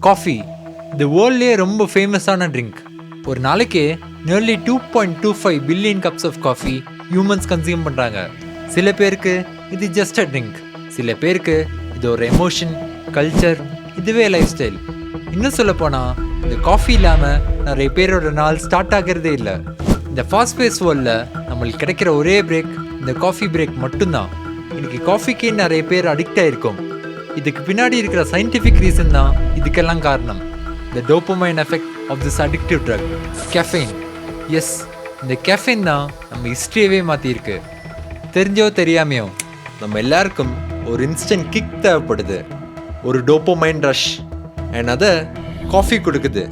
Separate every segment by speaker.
Speaker 1: Coffee இந்த வேர்ல்ட்லேயே ரொம்ப ஃபேமஸான ட்ரிங்க். ஒரு நாளைக்கு nearly 2.25 billion cups of coffee humans consume பண்ணுறாங்க. சில பேருக்கு இது ஜஸ்ட் அ ட்ரிங்க், சில பேருக்கு இது ஒரு எமோஷன், கல்ச்சர், இதுவே லைஃப் ஸ்டைல். இன்னும் சொல்ல போனால் இந்த காஃபி இல்லாமல் நிறைய பேரோட நாள் ஸ்டார்ட் ஆகிறதே இல்லை. இந்த ஃபாஸ்ட் பேஸ் வேர்ல்டில் நம்மளுக்கு கிடைக்கிற ஒரே பிரேக் இந்த காஃபி பிரேக் மட்டும்தான். இன்னைக்கு காஃபிக்கே நிறைய பேர் அடிக்ட் ஆகிருக்கோம். இதுக்கு பின்னாடி இருக்கிற சயின்டிஃபிக் ரீசன் தான் இதுக்கெல்லாம் காரணம். The dopamine effect of this addictive drug, caffeine. Yes, இந்த caffeine தான் நம்ம ஹிஸ்ட்ரியவே மாற்றிருக்கு. தெரிஞ்சோ தெரியாமையோ நம்ம எல்லாருக்கும் ஒரு இன்ஸ்டன்ட் கிக் தேவைப்படுது, ஒரு டோப்பமைன் ரஷ். அண்ட் அதை காஃபி கொடுக்குது.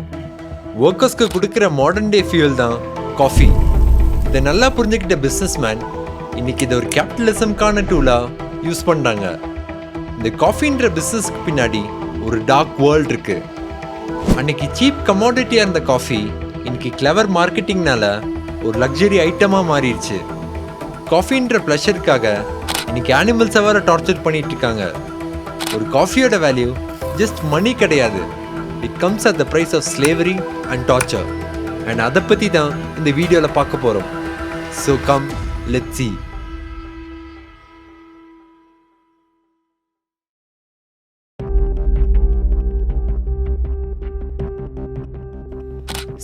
Speaker 1: ஒர்க்கர்ஸ்க்கு கொடுக்குற மாடர்ன் டே ஃபியூல் தான் காஃபி. இதை நல்லா புரிஞ்சுக்கிட்ட பிஸ்னஸ் மேன் இன்னைக்கு இதை ஒரு கேபிட்டலிசம்கான டூலாக யூஸ் பண்ணுறாங்க. இந்த காஃபின்ற பிஸ்னஸ்க்கு பின்னாடி ஒரு டார்க் வேர்ல்டு இருக்கு. அன்னைக்கு சீப் கமோடிட்டியாக இருந்த காஃபி இன்னைக்கு கிளவர் மார்க்கெட்டிங்னால ஒரு லக்ஸரி ஐட்டமாக மாறிடுச்சு. காஃபின்ற ப்ளஷருக்காக இன்னைக்கு அனிமல்ஸை வேற டார்ச்சர் பண்ணிட்டு இருக்காங்க. ஒரு காஃபியோட வேல்யூ ஜஸ்ட் மணி கிடையாது, it comes at the price of slavery and torture. And அதை பற்றி தான் இந்த வீடியோவில் பார்க்க போகிறோம். So come let's see.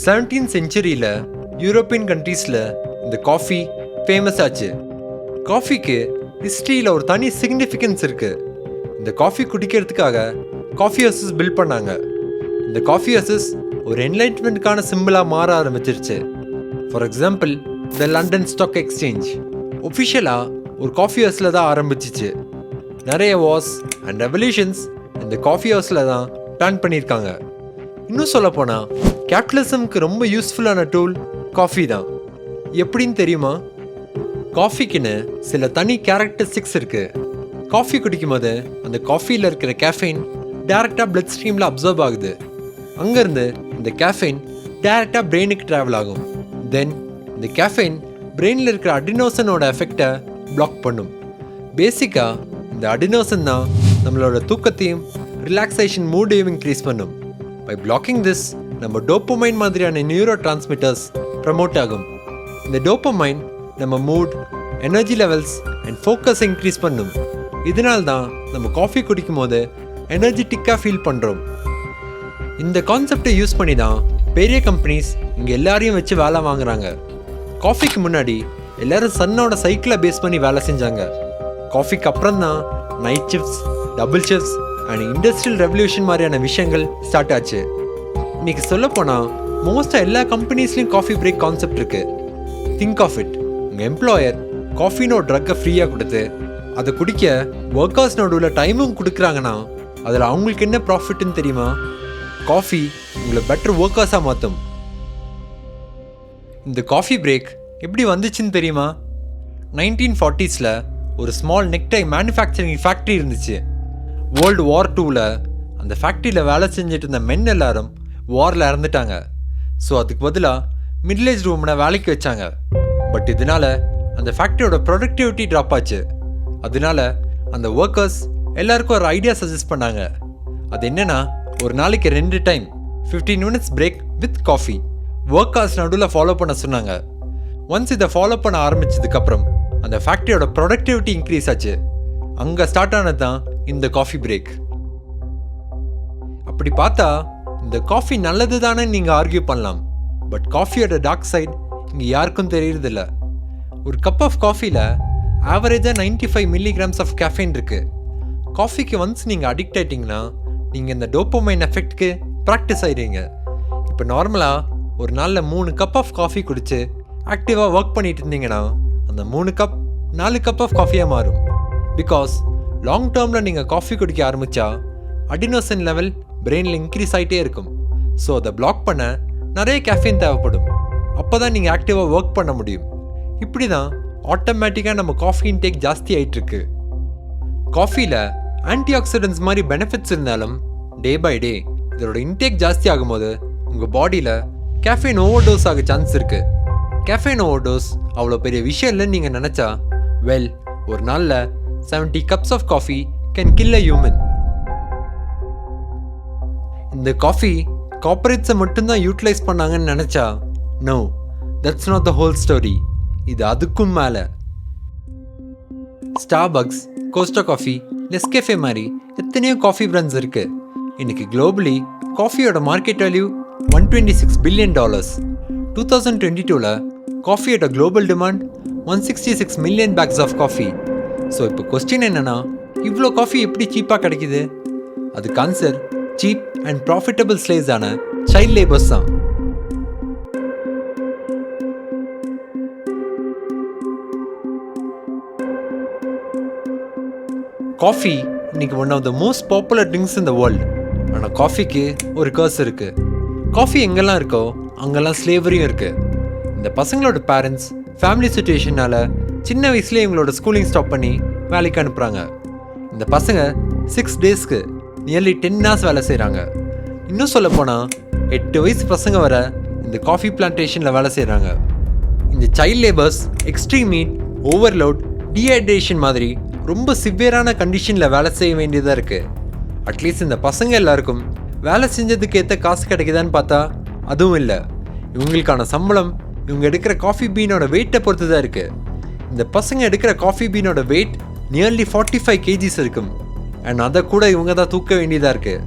Speaker 1: Seventeen செஞ்சுரியில் யூரோப்பியன் கண்ட்ரீஸில் இந்த காஃபி ஃபேமஸ் ஆச்சு. காஃபிக்கு ஹிஸ்ட்ரியில் ஒரு தனி சிக்னிஃபிகன்ஸ் இருக்குது. இந்த காஃபி குடிக்கிறதுக்காக காஃபி ஹவுசஸ் பில்ட் பண்ணாங்க. இந்த காஃபி ஹவுசஸ் ஒரு என்லைட்மெண்ட்கான சிம்பிளாக மாற ஆரம்பிச்சிருச்சு. For example, the London stock exchange ஒஃபிஷியலாக ஒரு காஃபி ஹவுஸில் தான் ஆரம்பிச்சிச்சு. நிறைய வார்ஸ் அண்ட் ரெவல்யூஷன்ஸ் இந்த காஃபி ஹவுஸில் தான் பிளான் பண்ணியிருக்காங்க. இன்னும் சொல்லப்போனால் கேபிட்டலிசம்க்கு ரொம்ப யூஸ்ஃபுல்லான டூல் காஃபி தான். எப்படின்னு தெரியுமா? காஃபிக்குன்னு சில தனி கேரக்டரிஸ்டிக்ஸ் இருக்குது. காஃபி குடிக்கும் போது அந்த காஃபியில் இருக்கிற கேஃபைன் டேரெக்டாக பிளட் ஸ்ட்ரீமில் அப்சர்வ் ஆகுது. அங்கேருந்து இந்த கேஃபைன் டேரெக்டாக பிரெயினுக்கு ட்ராவல் ஆகும். தென் இந்த கேஃபைன் பிரெயினில் இருக்கிற அடினோசனோட எஃபெக்டை பிளாக் பண்ணும். பேசிக்காக இந்த அடினோசன் தான் நம்மளோட தூக்கத்தையும் ரிலாக்ஸேஷன் மூடையும் இன்க்ரீஸ் பண்ணும். பை பிளாக்கிங் திஸ் நம்ம டோப்பமைன் மாதிரியான நியூரோ டிரான்ஸ்மிட்டர்ஸ் ப்ரமோட் ஆகும். இந்த டோப்பமைன் நம்ம mood, energy levels and focus increase பண்ணும். இதனால தான் நம்ம காஃபி குடிக்கும் போது எனர்ஜெட்டிக்காக ஃபீல் பண்ணுறோம். இந்த கான்செப்டை யூஸ் பண்ணி தான் பெரிய கம்பெனிஸ் இங்கே எல்லாரையும் வச்சு வேலை வாங்குறாங்க. காஃபிக்கு முன்னாடி எல்லோரும் சன்னோட சைக்கிளை பேஸ் பண்ணி வேலை செஞ்சாங்க. காஃபிக்கு அப்புறம் தான் night shifts, double shifts and industrial revolution மாதிரியான விஷயங்கள் ஸ்டார்ட் ஆச்சு. இன்னைக்கு சொல்லப்போனால் மோஸ்ட்டாக எல்லா கம்பெனிஸ்லையும் காஃபி பிரேக் கான்செப்ட் இருக்குது. திங்க் ஆஃப் இட், உங்கள் எம்ப்ளாயர் காஃபினோ ட்ரக்கை ஃப்ரீயாக கொடுத்து அதை குடிக்க ஒர்க்கர்ஸ் நடுவில் டைமும் கொடுக்குறாங்கன்னா அதில் அவங்களுக்கு என்ன ப்ராஃபிட்னு தெரியுமா? காஃபி உங்களை பெட்டர் ஒர்க்கர்ஸாக மாற்றும். இந்த காஃபி பிரேக் எப்படி வந்துச்சுன்னு தெரியுமா? 1940s ஒரு ஸ்மால் நெக்டை மேனுஃபேக்சரிங் ஃபேக்ட்ரி இருந்துச்சு. வேர்ல்டு வார் 2 அந்த ஃபேக்ட்ரியில் வேலை செஞ்சுட்டு இருந்த மென் எல்லாரும் வாரில் இறந்துட்டாங்க. ஸோ அதுக்கு பதிலாக மிடில் ஏஜ் உமனை வேலைக்கு வச்சாங்க. பட் இதனால் அந்த ஃபேக்ட்ரியோட ப்ரொடக்டிவிட்டி ட்ராப் ஆச்சு. அதனால அந்த ஒர்க்கர்ஸ் எல்லாருக்கும் ஒரு ஐடியா சஜஸ்ட் பண்ணாங்க. அது என்னென்னா, ஒரு நாளைக்கு 2 time 15 minutes break with coffee workers நடுவில் ஃபாலோ பண்ண சொன்னாங்க. ஒன்ஸ் இதை ஃபாலோ பண்ண ஆரம்பித்ததுக்கப்புறம் அந்த ஃபேக்ட்ரியோட ப்ரொடக்டிவிட்டி இன்க்ரீஸ் ஆச்சு. அங்கே ஸ்டார்ட் ஆனது தான் இந்த காஃபி பிரேக். அப்படி பார்த்தா இந்த காஃபி நல்லது தானே நீங்கள் ஆர்கியூ பண்ணலாம். பட் காஃபியோட டார்க் சைட் இங்கே யாருக்கும் தெரியறதில்ல. ஒரு கப் ஆஃப் காஃபியில் ஆவரேஜாக 95 milligrams ஆஃப் கேஃபைன் இருக்குது. காஃபிக்கு ஒன்ஸ் நீங்கள் அடிக்ட் ஆகிட்டிங்கன்னா நீங்கள் இந்த டோப்பமைன் எஃபெக்ட்க்கு ப்ராக்டிஸ் ஆகிடுவீங்க. இப்போ நார்மலாக ஒரு நாளில் 3 கப் ஆஃப் காஃபி குடித்து ஆக்டிவாக ஒர்க் பண்ணிட்டு இருந்தீங்கன்னா அந்த 3 கப் 4 கப் ஆஃப் காஃபியாக மாறும். பிகாஸ் லாங் டேர்மில் நீங்கள் காஃபி குடிக்க ஆரம்பித்தா அடினோசன் லெவல் பிரெயினில் இன்க்ரீஸ் ஆகிட்டே இருக்கும். ஸோ அதை பிளாக் பண்ண நிறைய கேஃபைன் தேவைப்படும். அப்போ தான் நீங்கள் ஆக்டிவாக ஒர்க் பண்ண முடியும். இப்படி தான் ஆட்டோமேட்டிக்காக நம்ம காஃபி இன்டேக் ஜாஸ்தி ஆகிட்டுருக்கு. காஃபியில் ஆன்டி ஆக்சிடென்ட்ஸ் மாதிரி பெனிஃபிட்ஸ் இருந்தாலும் டே பை டே இதோட இன்டேக் ஜாஸ்தி ஆகும்போது உங்கள் பாடியில் கேஃபைன் ஓவர்டோஸ் ஆக சான்ஸ் இருக்குது. கேஃபைன் ஓவர்டோஸ் அவ்வளோ பெரிய விஷயம் இல்லைன்னு நீங்கள் நினச்சா, வெல், ஒரு நாளில் 70 cups of coffee can kill a human. இந்த காஃபி கார்ப்பரேட்ஸை மட்டும்தான் யூட்டிலைஸ் பண்ணாங்கன்னு நினச்சா no, that's not the whole story. இது அதுக்கும் மேலே. ஸ்டார்பக்ஸ், கோஸ்டா காஃபி, நெஸ்கேஃபே மாதிரி எத்தனையோ காஃபி பிராண்ட்ஸ் இருக்குது. இன்னைக்கு குளோபலி காஃபியோட மார்க்கெட் வேல்யூ $126 பில்லியன். 2022 காஃபியோட global demand 166 million bags of coffee. So இப்போ கொஸ்டின் என்னன்னா, இவ்வளோ காஃபி எப்படி சீப்பாக கிடைக்குது? அதுக்கு answer cheap and profitable slaves ஆன சைல்ட் லேபர்ஸ் தான். காஃபி இன்னைக்கு one of the most popular drinks in the world. ஆனால் காஃபிக்கு ஒரு கர்ஸ் இருக்கு. காஃபி எங்கெல்லாம் இருக்கோ அங்கெல்லாம் ஸ்லேவரியும் இருக்கு. இந்த பசங்களோட பேரண்ட்ஸ் ஃபேமிலி சுச்சுவேஷனால சின்ன வயசுலேயே இவங்களோட ஸ்கூலிங் ஸ்டாப் பண்ணி வேலைக்கு அனுப்புகிறாங்க. இந்த பசங்க 6 டேஸ்க்கு நியர்லி 10 hours வேலை செய்கிறாங்க. இன்னும் சொல்லப்போனால் 8 வயசு பசங்க வர இந்த காஃபி பிளான்டேஷனில் வேலை செய்கிறாங்க. இந்த child labours extreme heat, overload, dehydration மாதிரி ரொம்ப சிவியரான கண்டிஷனில் வேலை செய்ய வேண்டியதாக இருக்குது. அட்லீஸ்ட் இந்த பசங்க எல்லாருக்கும் வேலை செஞ்சதுக்கு ஏற்ற காசு கிடைக்குதான்னு பார்த்தா அதுவும் இல்லை. இவங்களுக்கான சம்பளம் இவங்க எடுக்கிற காஃபி பீனோட வெயிட்டை பொறுத்து தான் இருக்குது. இந்த பசங்க எடுக்கிற காஃபி பீனோட வெயிட் நியர்லி 45 kgs இருக்கும். அண்ட் அதை கூட இவங்க தான் தூக்க வேண்டியதாக இருக்குது.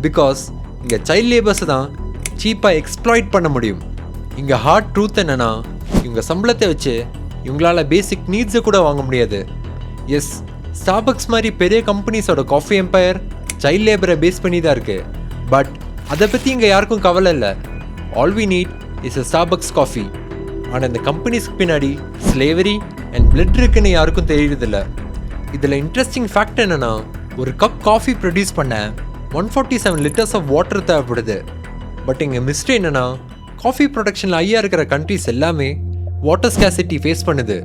Speaker 1: பிகாஸ் இங்கே சைல்ட் லேபர்ஸை தான் சீப்பாக எக்ஸ்ப்ளாய்ட் பண்ண முடியும். இங்கே ஹார்ட் ட்ரூத் என்னென்னா, இவங்க சம்பளத்தை வச்சு இவங்களால பேசிக் நீட்ஸை கூட வாங்க முடியாது. எஸ், ஸ்டார்பக்ஸ் மாதிரி பெரிய கம்பெனிஸோட காஃபி எம்பையர் சைல்ட் லேபரை பேஸ் பண்ணி தான் இருக்குது. பட் அதை பற்றி இங்கே யாருக்கும் கவலை இல்லை. All we need is a Starbucks coffee. ஆனால் இந்த கம்பெனிஸ்க்கு பின்னாடி ஸ்லேவரி அண்ட் பிளட் இருக்குன்னு யாருக்கும் தெரியறதில்ல. இதில் இன்ட்ரெஸ்டிங் ஃபேக்ட் என்னென்னா, ஒரு கப் காஃபி ப்ரொடியூஸ் பண்ண 147 liters ஆஃப் வாட்டர் தேவைப்படுது. பட் இங்கே மிஸ்டேக் என்னென்னா, காஃபி ப்ரொடக்ஷனில் ஹையாக இருக்கிற கண்ட்ரிஸ் எல்லாமே வாட்டர் ஸ்கேசிட்டி ஃபேஸ் பண்ணுது.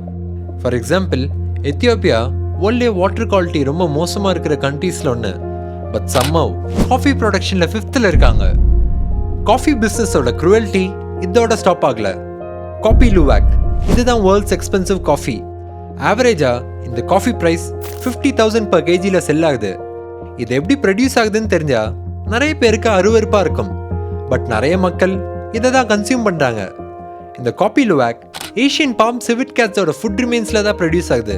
Speaker 1: ஃபார் எக்ஸாம்பிள், எத்தியோப்பியா வேர்ல்ட்லேயே வாட்டர் குவாலிட்டி ரொம்ப மோசமாக இருக்கிற கண்ட்ரீஸில் ஒன்று. பட் சம்மவ் காஃபி ப்ரொடக்ஷனில் 5th இருக்காங்க. காஃபி பிஸ்னஸோட க்ரூவல்ட்டி இதோட ஸ்டாப் ஆகலை. காபி லுவாக், இதுதான் வேர்ல்ட்ஸ் எக்ஸ்பென்சிவ் காஃபி. ஆவரேஜாக இந்த காஃபி ப்ரைஸ் 50,000 per kg செல் ஆகுது. இது எப்படி ப்ரொடியூஸ் ஆகுதுன்னு தெரிஞ்சால் நிறைய பேருக்கு அருவருப்பாக இருக்கும். பட் நிறைய மக்கள் இதை தான் கன்சியூம் பண்ணுறாங்க. இந்த kopi luwak Asian palm civet கேட்ஸோட ஃபுட் ரிமைன்ஸில் தான் ப்ரொடியூஸ் ஆகுது.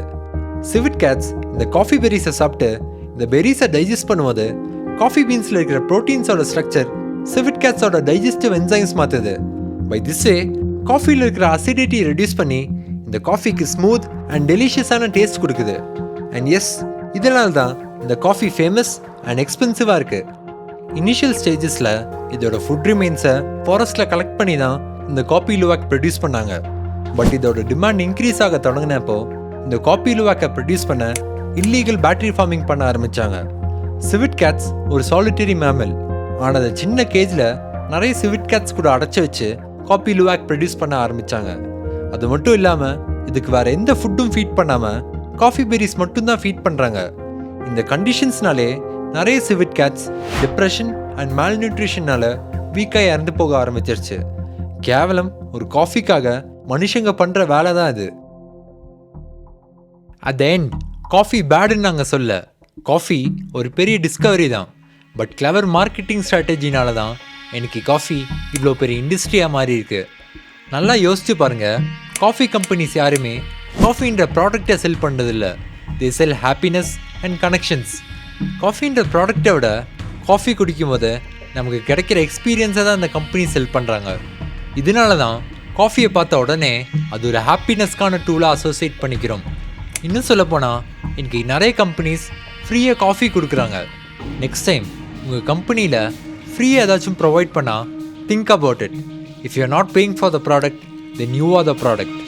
Speaker 1: சிவிட் கேட்ஸ் இந்த காஃபி பெரிஸை சாப்பிட்டு இந்த பெரிஸை டைஜஸ்ட் பண்ணும்போது காஃபி பீன்ஸில் இருக்கிற ப்ரோட்டீன்ஸோட ஸ்ட்ரக்சர் சிவிட் கேட்ஸோட டைஜஸ்டிவ் என்சைம்ஸ் மாற்றுது. பை திஸ் வே காஃபியில் இருக்கிற அசிடிட்டி ரெடியூஸ் பண்ணி இந்த காஃபிக்கு ஸ்மூத் அண்ட் டெலிஷியஸான டேஸ்ட் கொடுக்குது. அண்ட் எஸ், இதனால தான் இந்த காஃபி ஃபேமஸ் அண்ட் எக்ஸ்பென்சிவாக இருக்குது. இனிஷியல் ஸ்டேஜஸில் இதோட ஃபுட் ரிமைன்ஸை ஃபாரஸ்ட்டில் கலெக்ட் பண்ணி தான் இந்த காபி லுவாக் ப்ரொடியூஸ் பண்ணாங்க. பட் இதோட டிமாண்ட் இன்க்ரீஸ் ஆக தொடங்கினப்போ இந்த காபி லுவாக்கை ப்ரொடியூஸ் பண்ண இல்லீகல் பேட்டரி ஃபார்மிங் பண்ண ஆரம்பித்தாங்க. சிவிட் கேட்ஸ் ஒரு சாலிட்டரி மேமல். ஆனால் அதை சின்ன கேஜில் நிறைய சிவிட் கேட்ஸ் கூட அடைச்சி வச்சு காபி லுவாக் ப்ரொடியூஸ் பண்ண ஆரம்பித்தாங்க. அது மட்டும் இல்லாமல் இதுக்கு வேறு எந்த ஃபுட்டும் ஃபீட் பண்ணாமல் காஃபி பெரிஸ் மட்டும்தான் ஃபீட் பண்ணுறாங்க. இந்த கண்டிஷன்ஸ்னாலே நிறைய சிவிட் கேட்ஸ் டிப்ரெஷன் அண்ட் மால்நியூட்ரிஷனால் வீக்காக இறந்து போக ஆரம்பிச்சிருச்சு. கேவலம் ஒரு காஃபிக்காக மனுஷங்க பண்ணுற வேலை தான் இது. அட் த எண்ட் காஃபி பேடுன்னு நாங்கள் சொல்ல, காஃபி ஒரு பெரிய டிஸ்கவரி தான். பட் கிளவர் மார்க்கெட்டிங் ஸ்ட்ராட்டஜினால தான் எனக்கு காஃபி இவ்வளோ பெரிய இண்டஸ்ட்ரியாக மாறி இருக்கு. நல்லா யோசிச்சு பாருங்கள், காஃபி கம்பெனிஸ் யாருமே காஃபின்ற ப்ராடக்டை செல் பண்ணுறதில்ல. தே செல் ஹாப்பினஸ் அண்ட் கனெக்ஷன்ஸ். காஃபின்ற ப்ராடக்டை விட காஃபி குடிக்கும் போது நமக்கு கிடைக்கிற எக்ஸ்பீரியன்ஸை தான் இந்த கம்பெனி செல் பண்ணுறாங்க. இதனால தான் காஃபியை பார்த்த உடனே அது ஒரு ஹாப்பினஸ்க்கான டூலாக அசோசியேட் பண்ணிக்கிறோம். இன்னும் சொல்லப்போனால் இன்றைக்கி நிறைய கம்பெனிஸ் ஃப்ரீயாக காஃபி கொடுக்குறாங்க. நெக்ஸ்ட் டைம் உங்கள் கம்பெனியில் ஃப்ரீயாக ஏதாச்சும் ப்ரொவைட் பண்ணால் think about it. If you are not paying for the product, then you are the product.